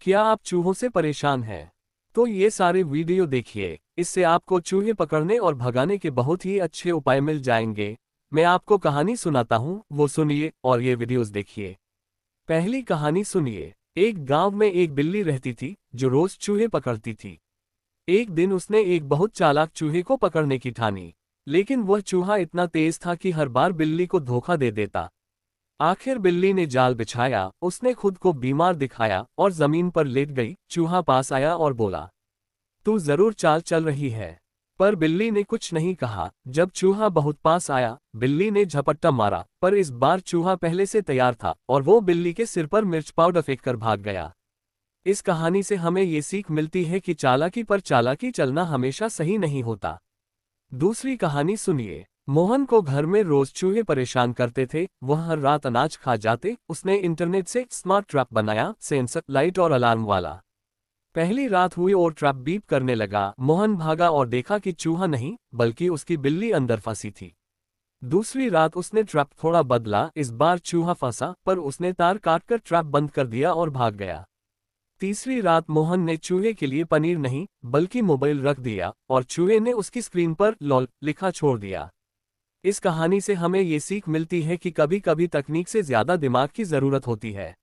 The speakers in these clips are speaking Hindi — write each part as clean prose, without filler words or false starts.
क्या आप चूहों से परेशान हैं? तो ये सारे वीडियो देखिए, इससे आपको चूहे पकड़ने और भगाने के बहुत ही अच्छे उपाय मिल जाएंगे। मैं आपको कहानी सुनाता हूँ, वो सुनिए और ये वीडियोस देखिए। पहली कहानी सुनिए। एक गांव में एक बिल्ली रहती थी जो रोज चूहे पकड़ती थी। एक दिन उसने एक बहुत चालाक चूहे को पकड़ने की ठानी, लेकिन वह चूहा इतना तेज था कि हर बार बिल्ली को धोखा दे देता। आखिर बिल्ली ने जाल बिछाया, उसने खुद को बीमार दिखाया और जमीन पर लेट गई। चूहा पास आया और बोला, तू जरूर चाल चल रही है। पर बिल्ली ने कुछ नहीं कहा। जब चूहा बहुत पास आया, बिल्ली ने झपट्टा मारा, पर इस बार चूहा पहले से तैयार था और वो बिल्ली के सिर पर मिर्च पाउडर फेंककर भाग गया। इस कहानी से हमें ये सीख मिलती है कि चालाकी पर चालाकी चलना हमेशा सही नहीं होता। दूसरी कहानी सुनिए। मोहन को घर में रोज चूहे परेशान करते थे, वह हर रात अनाज खा जाते। उसने इंटरनेट से स्मार्ट ट्रैप बनाया, सेंसर, लाइट और अलार्म वाला। पहली रात हुई और ट्रैप बीप करने लगा। मोहन भागा और देखा कि चूहा नहीं बल्कि उसकी बिल्ली अंदर फंसी थी। दूसरी रात उसने ट्रैप थोड़ा बदला, इस बार चूहा फंसा, पर उसने तार काटकर ट्रैप बंद कर दिया और भाग गया। तीसरी रात मोहन ने चूहे के लिए पनीर नहीं बल्कि मोबाइल रख दिया और चूहे ने उसकी स्क्रीन पर लॉल लिखा छोड़ दिया। इस कहानी से हमें ये सीख मिलती है कि कभी कभी तकनीक से ज्यादा दिमाग की जरूरत होती है।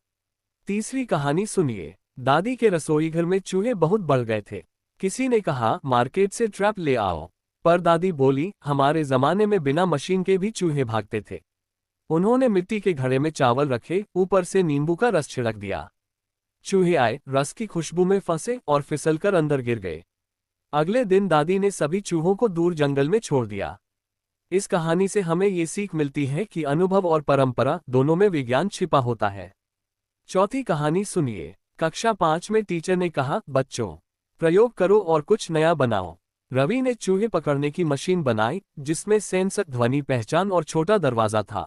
तीसरी कहानी सुनिए। दादी के रसोई घर में चूहे बहुत बढ़ गए थे। किसी ने कहा, मार्केट से ट्रैप ले आओ। पर दादी बोली, हमारे जमाने में बिना मशीन के भी चूहे भागते थे। उन्होंने मिट्टी के घड़े में चावल रखे, ऊपर से नींबू का रस छिड़क दिया। चूहे आए, रस की खुशबू में फंसे और फिसलकर अंदर गिर गए। अगले दिन दादी ने सभी चूहों को दूर जंगल में छोड़ दिया। इस कहानी से हमें ये सीख मिलती है कि अनुभव और परंपरा दोनों में विज्ञान छिपा होता है। चौथी कहानी सुनिए। कक्षा 5 में टीचर ने कहा, बच्चों, प्रयोग करो और कुछ नया बनाओ। रवि ने चूहे पकड़ने की मशीन बनाई जिसमें सेंसर, ध्वनि पहचान और छोटा दरवाजा था।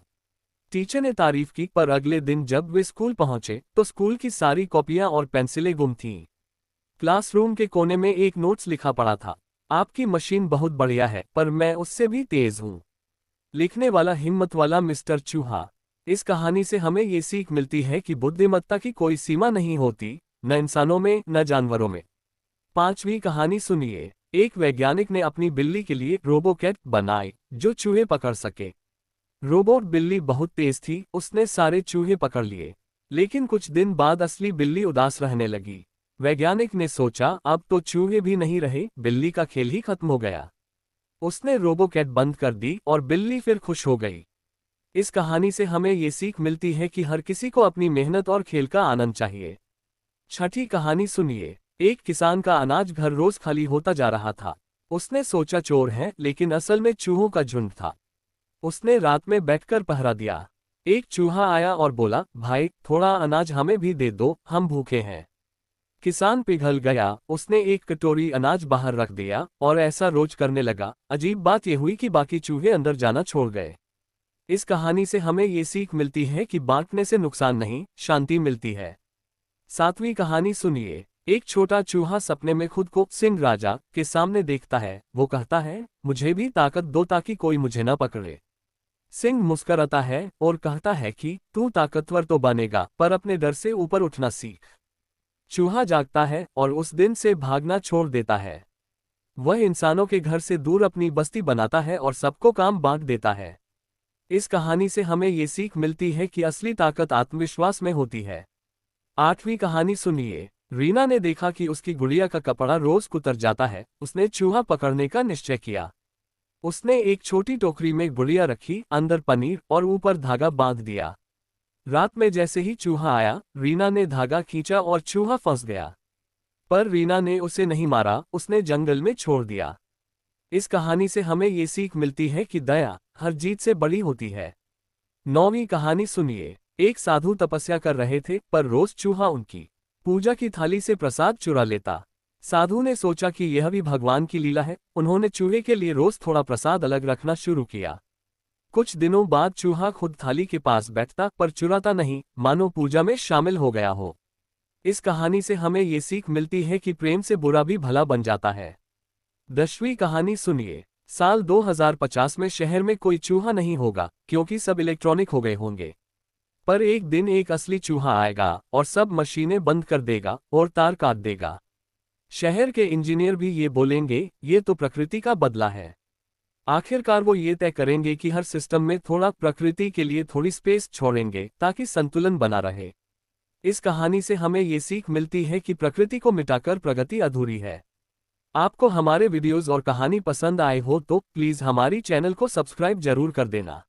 टीचर ने तारीफ की, पर अगले दिन जब वे स्कूल पहुंचे तो स्कूल की सारी कॉपियां और पेंसिलें गुम थीं। क्लासरूम के कोने में एक नोट्स लिखा पड़ा था, आपकी मशीन बहुत बढ़िया है पर मैं उससे भी तेज हूं। लिखने वाला हिम्मत वाला मिस्टर चूहा। इस कहानी से हमें ये सीख मिलती है कि बुद्धिमत्ता की कोई सीमा नहीं होती, न इंसानों में न जानवरों में। पांचवी कहानी सुनिए। एक वैज्ञानिक ने अपनी बिल्ली के लिए रोबोकैट बनाई जो चूहे पकड़ सके। रोबोट बिल्ली बहुत तेज थी, उसने सारे चूहे पकड़ लिए। लेकिन कुछ दिन बाद असली बिल्ली उदास रहने लगी। वैज्ञानिक ने सोचा, अब तो चूहे भी नहीं रहे, बिल्ली का खेल ही खत्म हो गया। उसने रोबोकैट बंद कर दी और बिल्ली फिर खुश हो गई। इस कहानी से हमें ये सीख मिलती है कि हर किसी को अपनी मेहनत और खेल का आनंद चाहिए। छठी कहानी सुनिए। एक किसान का अनाज घर रोज खाली होता जा रहा था। उसने सोचा चोर है, लेकिन असल में चूहों का झुंड था। उसने रात में बैठकर पहरा दिया। एक चूहा आया और बोला, भाई थोड़ा अनाज हमें भी दे दो, हम भूखे हैं। किसान पिघल गया, उसने एक कटोरी अनाज बाहर रख दिया और ऐसा रोज करने लगा। अजीब बात यह हुई कि बाकी चूहे अंदर जाना छोड़ गए। इस कहानी से हमें ये सीख मिलती है कि बांटने से नुकसान नहीं, शांति मिलती है। सातवीं कहानी सुनिए। एक छोटा चूहा सपने में खुद को सिंह राजा के सामने देखता है। वो कहता है, मुझे भी ताकत दो ताकि कोई मुझे न पकड़े। सिंह मुस्कुराता है और कहता है कि तू ताकतवर तो बनेगा, पर अपने डर से ऊपर उठना सीख। चूहा जागता है और उस दिन से भागना छोड़ देता है। वह इंसानों के घर से दूर अपनी बस्ती बनाता है और सबको काम बांट देता है। इस कहानी से हमें ये सीख मिलती है कि असली ताकत आत्मविश्वास में होती है। आठवीं कहानी सुनिए। रीना ने देखा कि उसकी गुड़िया का कपड़ा रोज कुतर जाता है। उसने चूहा पकड़ने का निश्चय किया। उसने एक छोटी टोकरी में गुड़िया रखी, अंदर पनीर और ऊपर धागा बांध दिया। रात में जैसे ही चूहा आया, रीना ने धागा खींचा और चूहा फंस गया। पर रीना ने उसे नहीं मारा, उसने जंगल में छोड़ दिया। इस कहानी से हमें ये सीख मिलती है कि दया हर जीत से बड़ी होती है। नौवीं कहानी सुनिए। एक साधु तपस्या कर रहे थे, पर रोज चूहा उनकी पूजा की थाली से प्रसाद चुरा लेता। साधु ने सोचा कि यह भी भगवान की लीला है। उन्होंने चूहे के लिए रोज थोड़ा प्रसाद अलग रखना शुरू किया। कुछ दिनों बाद चूहा खुद थाली के पास बैठता, पर चुराता नहीं, मानो पूजा में शामिल हो गया हो। इस कहानी से हमें ये सीख मिलती है कि प्रेम से बुरा भी भला बन जाता है। 10वीं कहानी सुनिए। साल 2050 में शहर में कोई चूहा नहीं होगा, क्योंकि सब इलेक्ट्रॉनिक हो गए होंगे। पर एक दिन एक असली चूहा आएगा और सब मशीनें बंद कर देगा और तार काट देगा। शहर के इंजीनियर भी ये बोलेंगे, ये तो प्रकृति का बदला है। आखिरकार वो ये तय करेंगे कि हर सिस्टम में थोड़ा प्रकृति के लिए थोड़ी स्पेस छोड़ेंगे ताकि संतुलन बना रहे। इस कहानी से हमें ये सीख मिलती है कि प्रकृति को मिटाकर प्रगति अधूरी है। आपको हमारे वीडियोस और कहानी पसंद आए हो तो प्लीज़ हमारी चैनल को सब्सक्राइब जरूर कर देना।